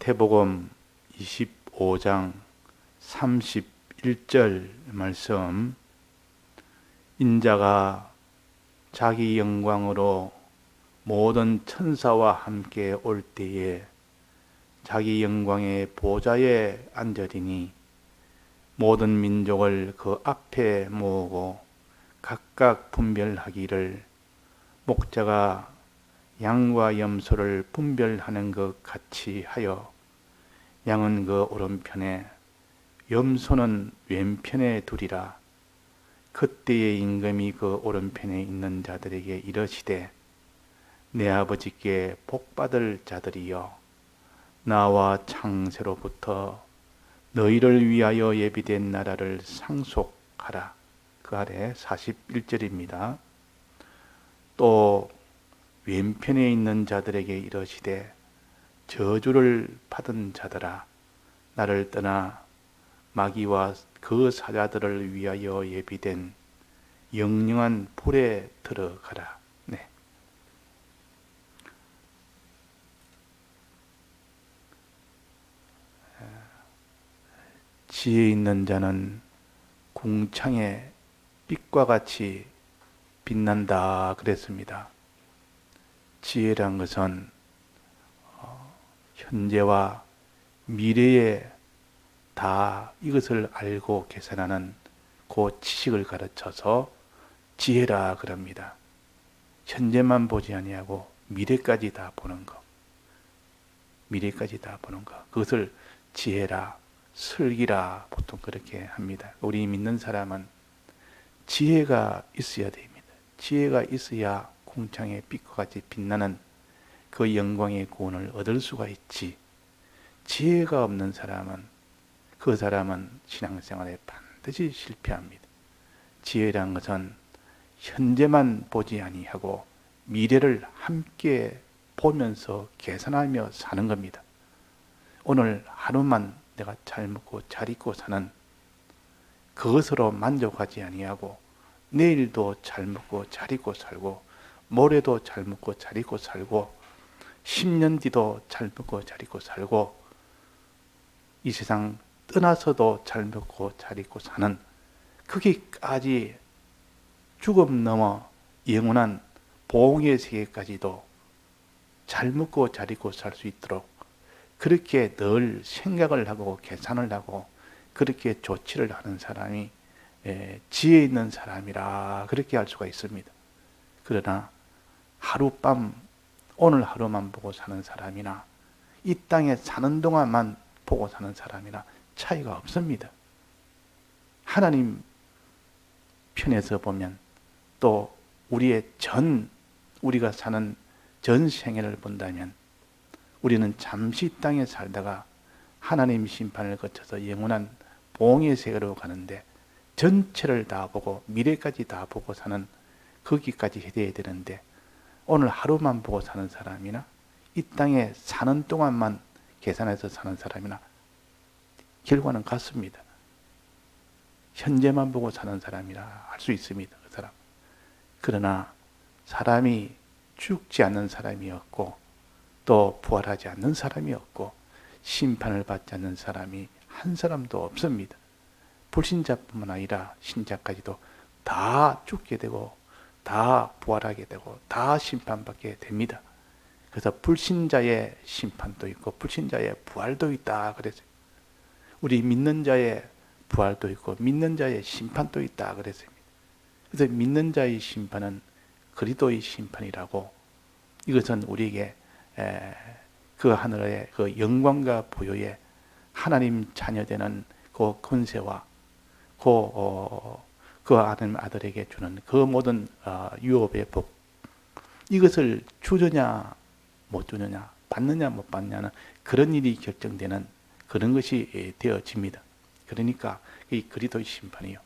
마태복음 25장 31절 말씀, 인자가 자기 영광으로 모든 천사와 함께 올 때에 자기 영광의 보좌에 앉으리니 모든 민족을 그 앞에 모으고 각각 분별하기를 목자가 양과 염소를 분별하는 것 같이 하여 양은 그 오른편에 염소는 왼편에 두리라. 그때의 임금이 그 오른편에 있는 자들에게 이르시되 내 아버지께 복받을 자들이여 나와 창세로부터 너희를 위하여 예비된 나라를 상속하라. 그 아래 41절입니다. 또 왼편에 있는 자들에게 이르시되 저주를 받은 자들아 나를 떠나 마귀와 그 사자들을 위하여 예비된 영영한 불에 들어가라. 네. 지혜 있는 자는 궁창의 빛과 같이 빛난다 그랬습니다. 지혜란 것은 현재와 미래에 다 이것을 알고 계산하는 그 지식을 가르쳐서 지혜라 그럽니다. 현재만 보지 아니하고 미래까지 다 보는 것. 미래까지 다 보는 것. 그것을 지혜라, 슬기라 보통 그렇게 합니다. 우리 믿는 사람은 지혜가 있어야 됩니다. 지혜가 있어야 궁창의 빛과 같이 빛나는 그 영광의 구원을 얻을 수가 있지. 지혜가 없는 사람은 그 사람은 신앙생활에 반드시 실패합니다. 지혜란 것은 현재만 보지 아니하고 미래를 함께 보면서 계산하며 사는 겁니다. 오늘 하루만 내가 잘 먹고 잘 입고 사는 그것으로 만족하지 아니하고 내일도 잘 먹고 잘 입고 살고 모레도 잘 먹고 잘 입고 살고 10년 뒤도 잘 먹고 잘 입고 살고 이 세상 떠나서도 잘 먹고 잘 입고 사는 거기까지 죽음 넘어 영원한 보응의 세계까지도 잘 먹고 잘 입고 살 수 있도록 그렇게 늘 생각을 하고 계산을 하고 그렇게 조치를 하는 사람이 지혜 있는 사람이라 그렇게 할 수가 있습니다. 그러나 하룻밤 오늘 하루만 보고 사는 사람이나 이 땅에 사는 동안만 보고 사는 사람이나 차이가 없습니다. 하나님 편에서 보면 또 우리가 사는 전 생애를 본다면 우리는 잠시 땅에 살다가 하나님 심판을 거쳐서 영원한 보응의 세계로 가는데 전체를 다 보고 미래까지 다 보고 사는 거기까지 해야 되는데 오늘 하루만 보고 사는 사람이나 이 땅에 사는 동안만 계산해서 사는 사람이나 결과는 같습니다. 현재만 보고 사는 사람이라 할 수 있습니다. 그 사람. 그러나 사람이 죽지 않는 사람이 없고 또 부활하지 않는 사람이 없고 심판을 받지 않는 사람이 한 사람도 없습니다. 불신자뿐만 아니라 신자까지도 다 죽게 되고 다 부활하게 되고 다 심판받게 됩니다. 그래서 불신자의 심판도 있고 불신자의 부활도 있다 그랬어요. 우리 믿는 자의 부활도 있고 믿는 자의 심판도 있다 그랬습니다. 그래서 믿는 자의 심판은 그리스도의 심판이라고 이것은 우리에게 그 하늘의 그 영광과 부요에 하나님 자녀되는 그 권세와 그 하나님 아들에게 주는 그 모든 유업의 복 이것을 주느냐 못 주느냐 받느냐 못 받느냐는 그런 일이 결정되는 그런 것이 되어집니다. 그러니까 이 그리스도의 심판이요.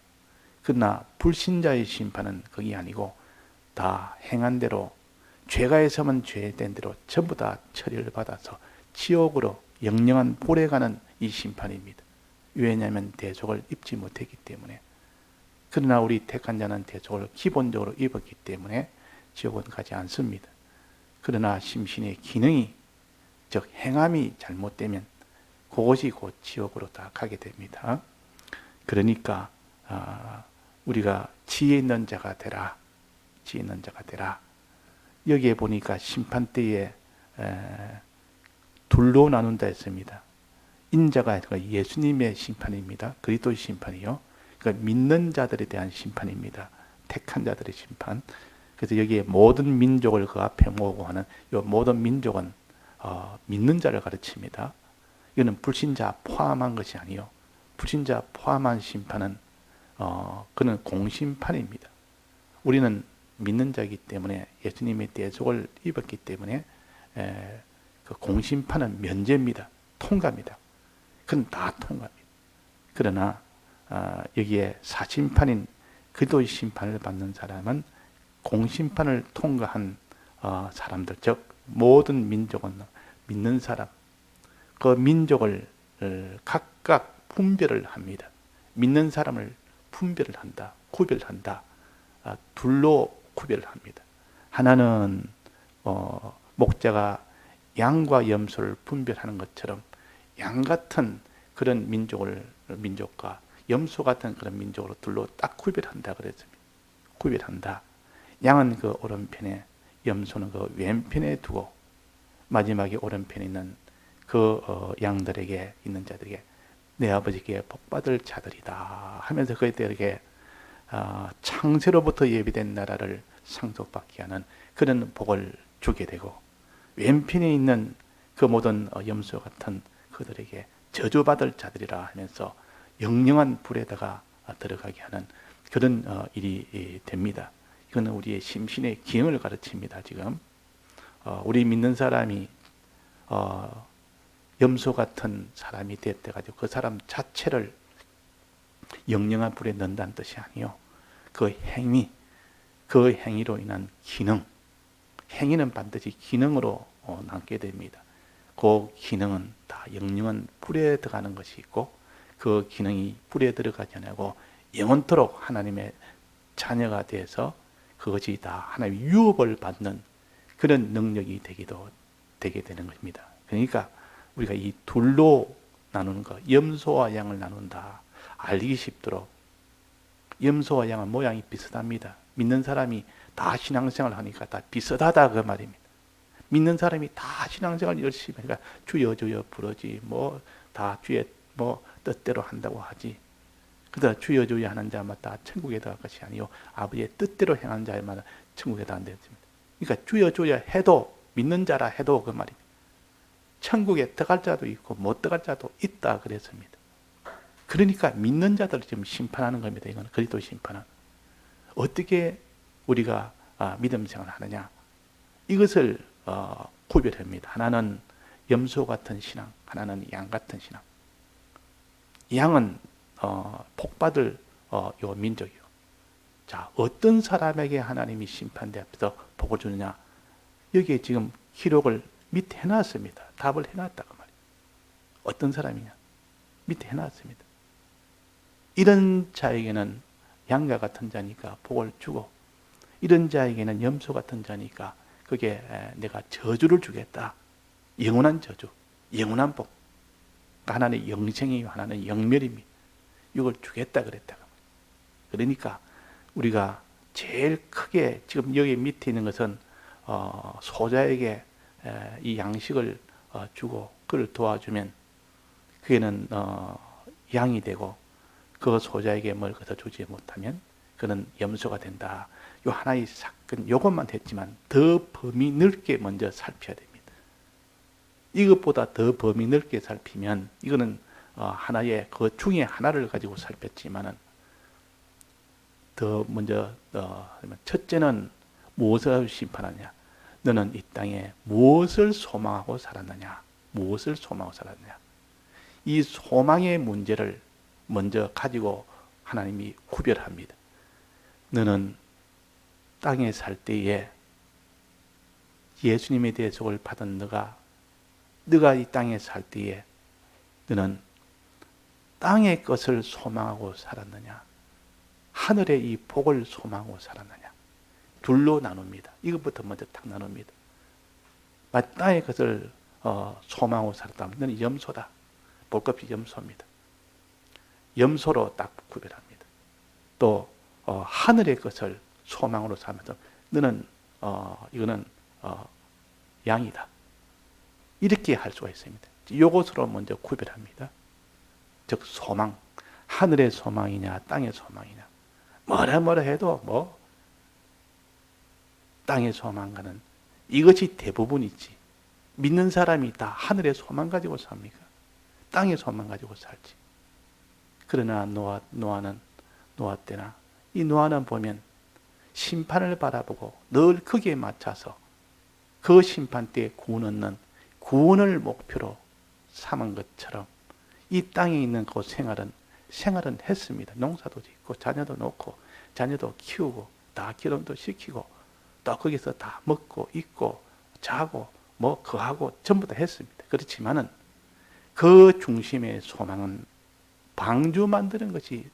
그러나 불신자의 심판은 그게 아니고 다 행한 대로 죄가 했으면 죄된 대로 전부 다 처리를 받아서 지옥으로 영영한 불에 가는 이 심판입니다. 왜냐하면 대속을 입지 못했기 때문에. 그러나 우리 택한 자는 대속을 기본적으로 입었기 때문에 지옥은 가지 않습니다. 그러나 심신의 기능이 즉 행함이 잘못되면 그것이 곧 지옥으로 다 가게 됩니다. 그러니까 우리가 지혜 있는 자가 되라. 지혜 있는 자가 되라. 여기에 보니까 심판대에 둘로 나눈다 했습니다. 인자가 예수님의 심판입니다. 그리스도의 심판이요. 그러니까 믿는 자들에 대한 심판입니다. 택한 자들의 심판. 그래서 여기에 모든 민족을 그 앞에 모으고 하는 이 모든 민족은 믿는 자를 가르칩니다. 이거는 불신자 포함한 것이 아니요. 불신자 포함한 심판은 그는 공심판입니다. 우리는 믿는 자이기 때문에 예수님의 대속을 입었기 때문에 그 공심판은 면제입니다. 통과입니다. 그건 다 통과입니다. 그러나 여기에 사심판인 그리스도의 심판을 받는 사람은 공심판을 통과한 사람들, 즉 모든 민족은 믿는 사람, 그 민족을 각각 분별을 합니다. 믿는 사람을 분별을 한다, 구별한다. 둘로 구별을 합니다. 하나는 목자가 양과 염소를 분별하는 것처럼 양 같은 그런 민족과 염소 같은 그런 민족으로 둘로 딱 구별한다 그랬습니다. 구별한다. 양은 그 오른편에, 염소는 그 왼편에 두고 마지막에 오른편에 있는 그 양들에게 있는 자들에게 내 아버지께 복받을 자들이다 하면서 그들에게 창세로부터 예비된 나라를 상속받게 하는 그런 복을 주게 되고, 왼편에 있는 그 모든 염소 같은 그들에게 저주받을 자들이라 하면서 영영한 불에다가 들어가게 하는 그런 일이 됩니다. 이거는 우리의 심신의 기능을 가르칩니다. 지금 우리 믿는 사람이 염소 같은 사람이 되어가지고 그 사람 자체를 영영한 불에 넣는다는 뜻이 아니요. 그 행위, 그 행위로 인한 기능, 행위는 반드시 기능으로 남게 됩니다. 그 기능은 다 영영한 불에 들어가는 것이 있고, 그 기능이 불에 들어가지 않고 영원토록 하나님의 자녀가 돼서 그것이 다 하나님의 유업을 받는 그런 능력이 되게 되는 것입니다. 그러니까 우리가 이 둘로 나누는 것, 염소와 양을 나눈다. 알기 쉽도록 염소와 양은 모양이 비슷합니다. 믿는 사람이 다 신앙생활 하니까 다 비슷하다 그 말입니다. 믿는 사람이 다 신앙생활 열심히 하니까 주여 주여 부르지 뭐 다 주의 뭐 뜻대로 한다고 하지. 그러다 주여 주여 하는 자마다 천국에 들어갈 것이 아니요 아버지의 뜻대로 행하는 자마다 천국에 들어간다. 그러니까 주여 주여 해도 믿는 자라 해도 그 말입니다. 천국에 들어갈 자도 있고 못 들어갈 자도 있다 그랬습니다. 그러니까 믿는 자들을 지금 심판하는 겁니다. 이건 그리스도 심판은 어떻게 우리가 믿음 생활을 하느냐, 이것을 구별합니다. 하나는 염소 같은 신앙, 하나는 양 같은 신앙. 양은 복받을 요 민족이요. 자, 어떤 사람에게 하나님이 심판대 앞에서 복을 주느냐, 여기에 지금 기록을 밑에 해놨습니다. 답을 해놨다고 말이에요. 어떤 사람이냐, 밑에 해놨습니다. 이런 자에게는 양과 같은 자니까 복을 주고, 이런 자에게는 염소 같은 자니까 그게 내가 저주를 주겠다. 영원한 저주, 영원한 복. 하나는 영생이요, 하나는 영멸입니다. 이걸 주겠다 그랬다가. 그러니까 우리가 제일 크게 지금 여기 밑에 있는 것은 소자에게 이 양식을 주고 그를 도와주면 그게는 양이 되고, 그 소자에게 뭘 거둬 주지 못하면 그는 염소가 된다. 요 하나의 사건, 요것만 했지만 더 범위 넓게 먼저 살펴야 됩니다. 이것보다 더 범위 넓게 살피면, 이거는 하나의 그 중에 하나를 가지고 살폈지만은 더 먼저 첫째는 무엇을 심판하냐? 너는 이 땅에 무엇을 소망하고 살았느냐? 무엇을 소망하고 살았느냐? 이 소망의 문제를 먼저 가지고 하나님이 구별합니다. 너는 땅에 살 때에 예수님의 대속을 받은 너가 이 땅에 살 때에 너는 땅의 것을 소망하고 살았느냐? 하늘의 이 복을 소망하고 살았느냐? 둘로 나눕니다. 이것부터 먼저 딱 나눕니다. 땅의 것을 소망으로 살았다면 너는 염소다. 볼 것 없이 염소입니다. 염소로 딱 구별합니다. 또 하늘의 것을 소망으로 살면서 너는 이거는 양이다. 이렇게 할 수가 있습니다. 이것으로 먼저 구별합니다. 즉 소망, 하늘의 소망이냐 땅의 소망이냐. 뭐라 해도 땅의 소망과는 이것이 대부분이지. 믿는 사람이 다 하늘의 소망 가지고 삽니까? 땅의 소망 가지고 살지. 그러나 노아 때나 이 노아는 보면 심판을 바라보고 늘 거기에 맞춰서 그 심판 때에 구원 얻는 구원을 목표로 삼은 것처럼 이 땅에 있는 그 생활은 했습니다. 농사도 짓고 자녀도 놓고 자녀도 키우고 다 결혼도 시키고 또 거기서 다 먹고 입고 자고 거하고 전부 다 했습니다. 그렇지만은 그 중심의 소망은 방주 만드는 것이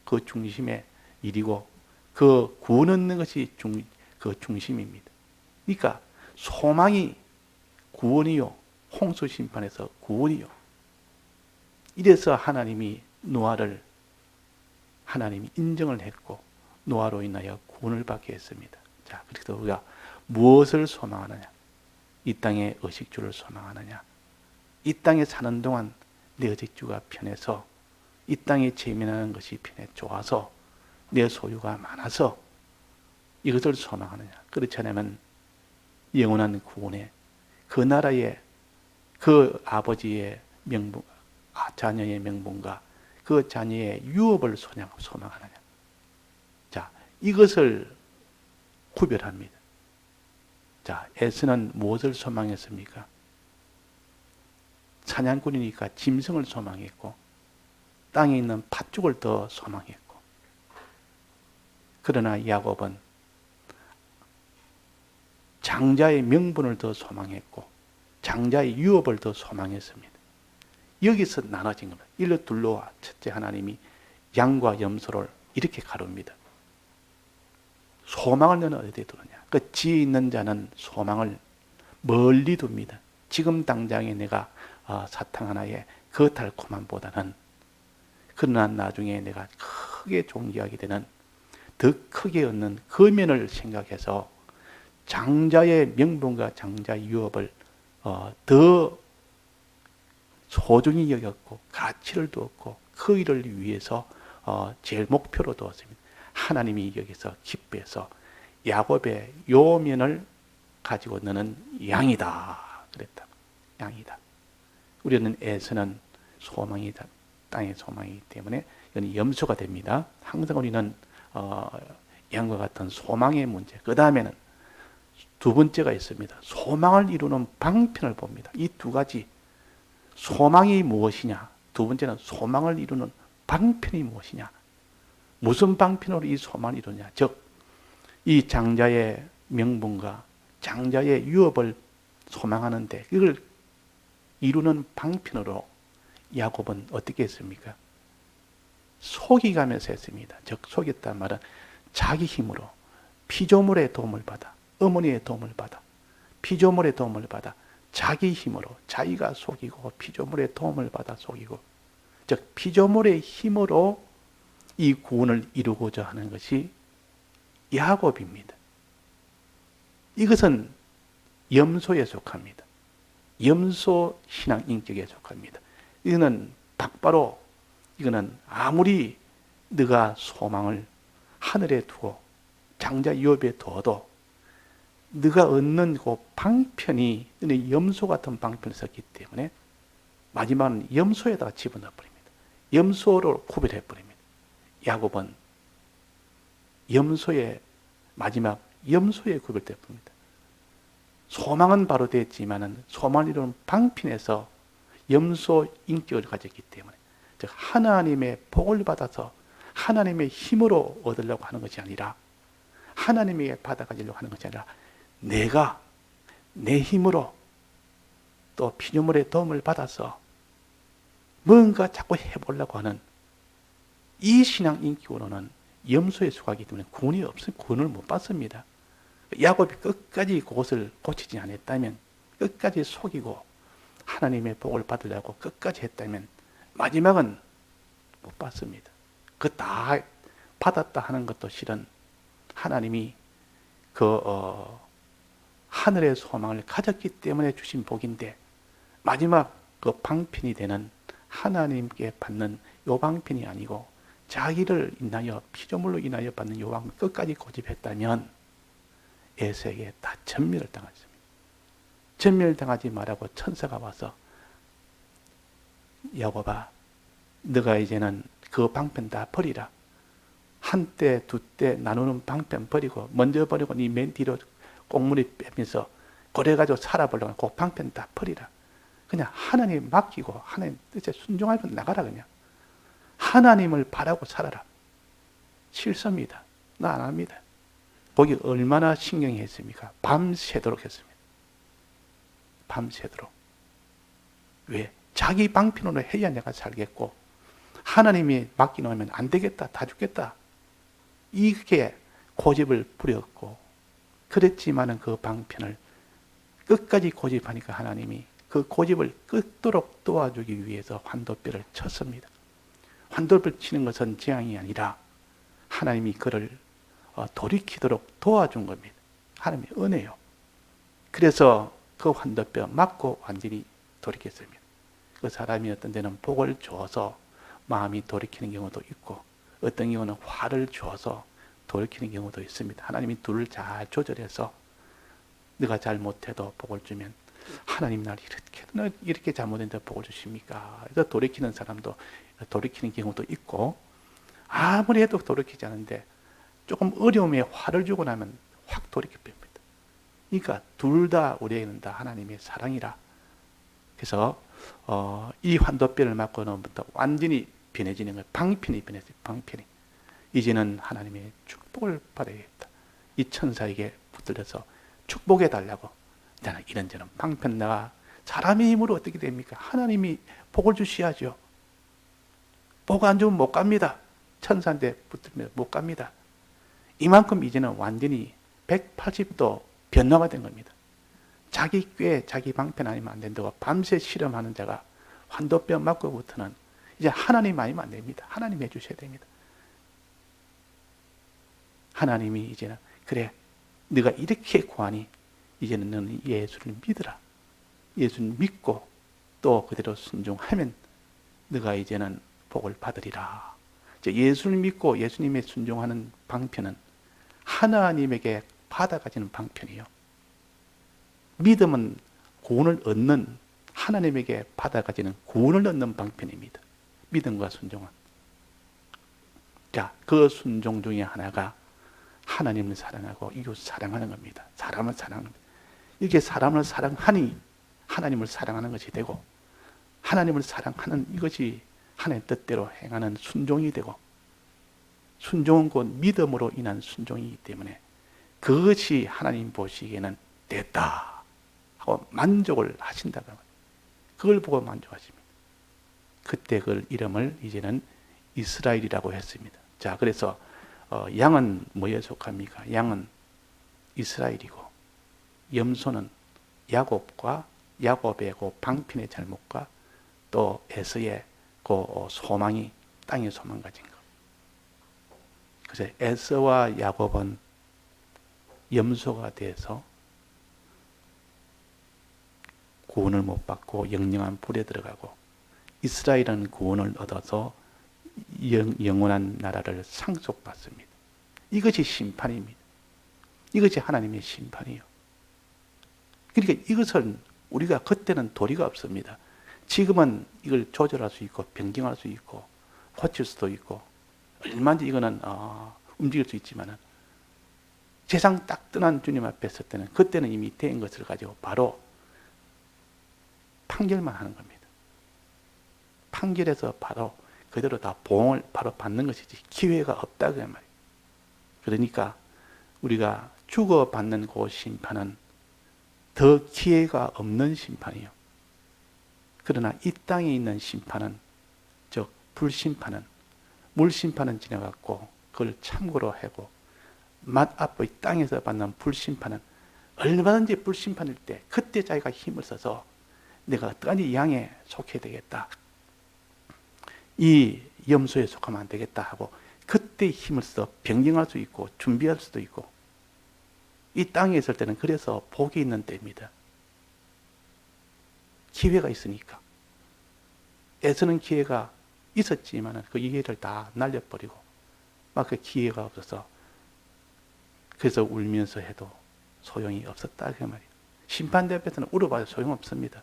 그 중심의 일이고 그 구원 얻는 것이 그 중심입니다. 그러니까 소망이 구원이요, 홍수 심판에서 구원이요. 이래서 하나님이 노아를 하나님이 인정을 했고 노아로 인하여 구원을 받게 했습니다. 자, 그래서 우리가 무엇을 소망하느냐? 이 땅의 의식주를 소망하느냐? 이 땅에 사는 동안 내 의식주가 편해서 이 땅에 재미나는 것이 편해 좋아서 내 소유가 많아서 이것을 소망하느냐? 그렇지 않으면 영원한 구원에 그 나라의 그 아버지의 명분, 자녀의 명분과 그 자녀의 유업을 소망하느냐? 자, 이것을 구별합니다. 자, 에서는 무엇을 소망했습니까? 사냥꾼이니까 짐승을 소망했고 땅에 있는 팥죽을 더 소망했고 그러나 야곱은 장자의 명분을 더 소망했고 장자의 유업을 더 소망했습니다. 여기서 나눠진 겁니다. 일로 둘로 첫째 하나님이 양과 염소를 이렇게 가릅니다. 소망을 너는 어디에 두느냐? 그 지혜 있는 자는 소망을 멀리 둡니다. 지금 당장에 내가 사탕 하나에 그 달콤함보다는 그러나 나중에 내가 크게 존귀하게 되는 더 크게 얻는 그 면을 생각해서 장자의 명분과 장자의 유업을 더 소중히 여겼고 가치를 두었고 그 일을 위해서 제일 목표로 두었습니다. 하나님이 여기서 기뻐해서 야곱의 요 면을 가지고 너는 양이다 그랬다. 양이다. 우리는 에서는 소망이다. 땅의 소망이기 때문에 이건 염소가 됩니다. 항상 우리는 양과 같은 소망의 문제. 그 다음에는 두 번째가 있습니다. 소망을 이루는 방편을 봅니다. 이 두 가지 소망이 무엇이냐? 두 번째는 소망을 이루는 방편이 무엇이냐? 무슨 방편으로 이 소망을 이루냐? 즉, 이 장자의 명분과 장자의 유업을 소망하는데 이걸 이루는 방편으로 야곱은 어떻게 했습니까? 속이가면서 했습니다. 즉, 속였단 말은 자기 힘으로 피조물의 도움을 받아 어머니의 도움을 받아 피조물의 도움을 받아 자기 힘으로 자기가 속이고 피조물의 도움을 받아 속이고 즉 피조물의 힘으로 이 구원을 이루고자 하는 것이 야곱입니다. 이것은 염소에 속합니다. 염소 신앙 인격에 속합니다. 이거는 박바로 이거는 아무리 네가 소망을 하늘에 두고 장자 유업에 둬도 네가 얻는 그 방편이 너네 염소 같은 방편을 썼기 때문에 마지막은 염소에다가 집어넣어 버립니다. 염소로 구별해 버립니다. 야곱은 염소의 마지막 염소에 구별돼 버립니다. 소망은 바로 됐지만은 소망을 이루는 방편에서 염소 인격을 가졌기 때문에 즉 하나님의 복을 받아서 하나님의 힘으로 얻으려고 하는 것이 아니라 하나님에게 받아가지려고 하는 것이 아니라 내가 내 힘으로 또 피조물의 도움을 받아서 뭔가 자꾸 해보려고 하는 이 신앙 인격으로는 염소에 속하기 때문에 구원이 없으면 구원을 못 받습니다. 야곱이 끝까지 그것을 고치지 않았다면 끝까지 속이고 하나님의 복을 받으려고 끝까지 했다면 마지막은 못 받습니다. 그 다 받았다 하는 것도 실은 하나님이 하늘의 소망을 가졌기 때문에 주신 복인데, 마지막 그 방편이 되는 하나님께 받는 요 방편이 아니고 자기를 인하여 피조물로 인하여 받는 요 방편 끝까지 고집했다면 에서에게 다 전멸을 당했습니다. 전멸당하지 말라고 천사가 와서 야곱아, 너가 이제는 그 방편 다 버리라. 한 때, 두 때 나누는 방편 버리고 먼저 버리고 네 맨 뒤로 꽁무니 빼면서 고래가지고 살아보려고 그 방편 다 버리라. 그냥 하나님 맡기고 하나님 뜻에 순종하고 나가라. 그냥 하나님을 바라고 살아라. 실수입니다. 나 안 합니다. 거기 얼마나 신경이 했습니까? 밤새도록 했습니다. 밤새도록. 왜? 자기 방편으로 해야 내가 살겠고 하나님이 맡겨놓으면 안 되겠다, 다 죽겠다, 이렇게 고집을 부렸고, 그랬지만은 그 방편을 끝까지 고집하니까 하나님이 그 고집을 끝도록 도와주기 위해서 환도뼈를 쳤습니다. 환도뼈를 치는 것은 재앙이 아니라 하나님이 그를 돌이키도록 도와준 겁니다. 하나님의 은혜요. 그래서 그 환도뼈 맞고 완전히 돌이켰습니다. 그 사람이 어떤 데는 복을 줘서 마음이 돌이키는 경우도 있고, 어떤 경우는 화를 줘서 돌이키는 경우도 있습니다. 하나님이 둘을 잘 조절해서 네가 잘못해도 복을 주면 하나님 날 이렇게 잘못했는데 복을 주십니까? 그래서 돌이키는 사람도 돌이키는 경우도 있고, 아무리 해도 돌이키지 않는데 조금 어려움에 화를 주고 나면 확 돌이켜 봅니다. 그러니까 둘 다 우리에게는 다 하나님의 사랑이라. 그래서 이 환도뼈를 맞고 나면부터 완전히 변해지는 거예요. 방편이 변했어요. 방편이. 이제는 하나님의 축복을 받아야겠다. 이 천사에게 붙들려서 축복해 달라고. 나는 이런저런 방편 나가. 사람의 힘으로 어떻게 됩니까? 하나님이 복을 주셔야죠. 복 안 주면 못 갑니다. 천사한테 붙들면 못 갑니다. 이만큼 이제는 완전히 180도 변화가 된 겁니다. 자기 꾀, 자기 방편 아니면 안 된다고 밤새 실험하는 자가 환도뼈 맞고부터는 이제 하나님 아니면 안 됩니다. 하나님 해주셔야 됩니다. 하나님이 이제는 그래, 네가 이렇게 구하니 이제는 너는 예수를 믿으라. 예수를 믿고 또 그대로 순종하면 네가 이제는 복을 받으리라. 예수를 믿고 예수님의 순종하는 방편은 하나님에게 받아가지는 방편이요. 믿음은 구원을 얻는, 하나님에게 받아가지는 구원을 얻는 방편입니다. 믿음과 순종은. 자, 그 순종 중에 하나가 하나님을 사랑하고 이웃 사랑하는 겁니다. 사람을 사랑하는 겁니다. 이렇게 사람을 사랑하니 하나님을 사랑하는 것이 되고, 하나님을 사랑하는 이것이 하나님의 뜻대로 행하는 순종이 되고, 순종은 곧 믿음으로 인한 순종이기 때문에 그것이 하나님 보시기에는 됐다 하고 만족을 하신다고 합니다. 그걸 보고 만족하십니다. 그때 그 이름을 이제는 이스라엘이라고 했습니다. 자, 그래서 양은 뭐에 속합니까? 양은 이스라엘이고, 염소는 야곱과 야곱의 그 방편의 잘못과 또 에서의 그 소망이 땅의 소망 가진 것. 그래서 에서와 야곱은 염소가 돼서 구원을 못 받고 영영한 불에 들어가고, 이스라엘은 구원을 얻어서 영원한 나라를 상속받습니다. 이것이 심판입니다. 이것이 하나님의 심판이요. 그러니까 이것은 우리가 그때는 도리가 없습니다. 지금은 이걸 조절할 수 있고 변경할 수 있고 고칠 수도 있고 얼마든지 이거는 움직일 수 있지만은, 세상 딱 떠난 주님 앞에 섰을 때는 그때는 이미 된 것을 가지고 바로 판결만 하는 겁니다. 판결해서 바로 그대로 다 보응을 바로 받는 것이지 기회가 없다 그 말이에요. 그러니까 우리가 주고받는 그 심판은 더 기회가 없는 심판이요. 그러나 이 땅에 있는 심판은, 즉 불심판은, 물심판은 지나갔고 그걸 참고로 하고, 앞의 땅에서 받는 불심판은 얼마든지 불심판일 때 그때 자기가 힘을 써서 내가 어떠한 양에 속해야 되겠다. 이 염소에 속하면 안 되겠다 하고 그때 힘을 써 변경할 수 있고 준비할 수도 있고 이 땅에 있을 때는 그래서 복이 있는 때입니다. 기회가 있으니까. 애쓰는 기회가 있었지만 그 기회를 다 날려버리고 막 그 기회가 없어서 그래서 울면서 해도 소용이 없었다 그 말이에요. 심판대 앞에서는 울어봐도 소용없습니다.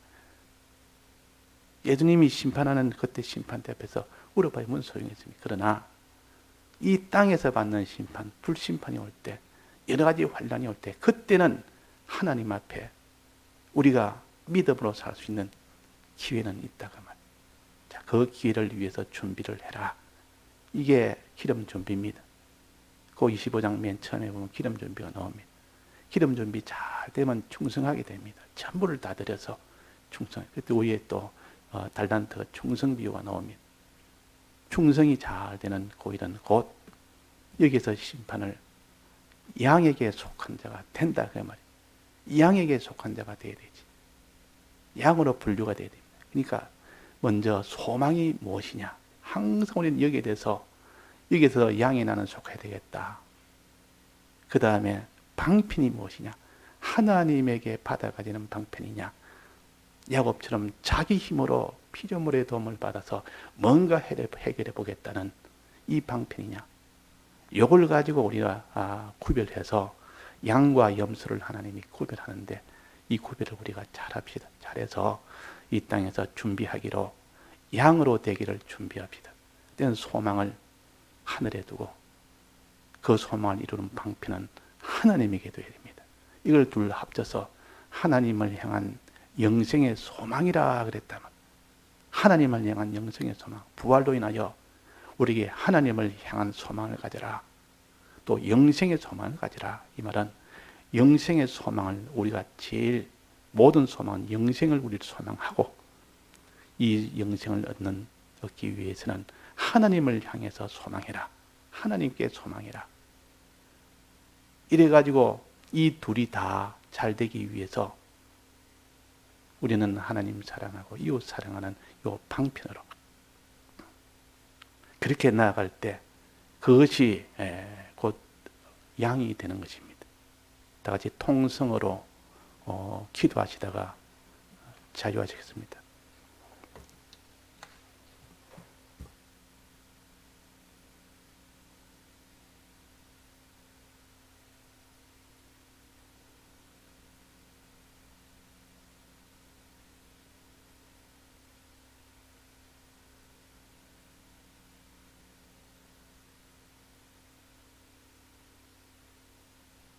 예수님이 심판하는 그때 심판대 앞에서 울어봐야 무슨 소용이 있습니까? 그러나 이 땅에서 받는 심판, 불심판이 올 때, 여러 가지 환란이 올 때, 그때는 하나님 앞에 우리가 믿음으로 살 수 있는 기회는 있다가 말이에요. 자, 그 기회를 위해서 준비를 해라. 이게 기름 준비입니다. 그 25장 맨 처음에 보면 기름 준비가 나옵니다. 기름 준비 잘 되면 충성하게 됩니다. 전부를 다 드려서 충성. 그때 위에 또 달란트 충성 비유가 나옵니다. 충성이 잘 되는 고일은 곧 여기서 심판을 양에게 속한 자가 된다 그 말이에요. 양에게 속한 자가 돼야 되지. 양으로 분류가 돼야 됩니다. 그러니까 먼저 소망이 무엇이냐. 항상 우리는 여기에 대해서 여기서 양에 나는 속해야 되겠다. 그 다음에 방편이 무엇이냐. 하나님에게 받아가지는 방편이냐. 야곱처럼 자기 힘으로 피조물의 도움을 받아서 뭔가 해결해 보겠다는 이 방편이냐. 이걸 가지고 우리가 구별해서 양과 염소를 하나님이 구별하는데 이 구별을 우리가 잘합시다. 잘해서 이 땅에서 준비하기로 양으로 되기를 준비합시다. 때는 소망을 하늘에 두고 그 소망을 이루는 방편은 하나님에게 둬야 됩니다. 이걸 둘 합쳐서 하나님을 향한 영생의 소망이라 그랬다면 하나님을 향한 영생의 소망, 부활로 인하여 우리에게 하나님을 향한 소망을 가져라. 또 영생의 소망을 가져라. 이 말은 영생의 소망을 우리가 제일 모든 소망은 영생을 우리를 소망하고 이 영생을 얻기 위해서는 하나님을 향해서 소망해라. 하나님께 소망해라. 이래가지고 이 둘이 다 잘 되기 위해서 우리는 하나님 사랑하고 이웃 사랑하는 요 방편으로 그렇게 나아갈 때 그것이 곧 양이 되는 것입니다. 다 같이 통성으로 기도하시다가 자유하시겠습니다.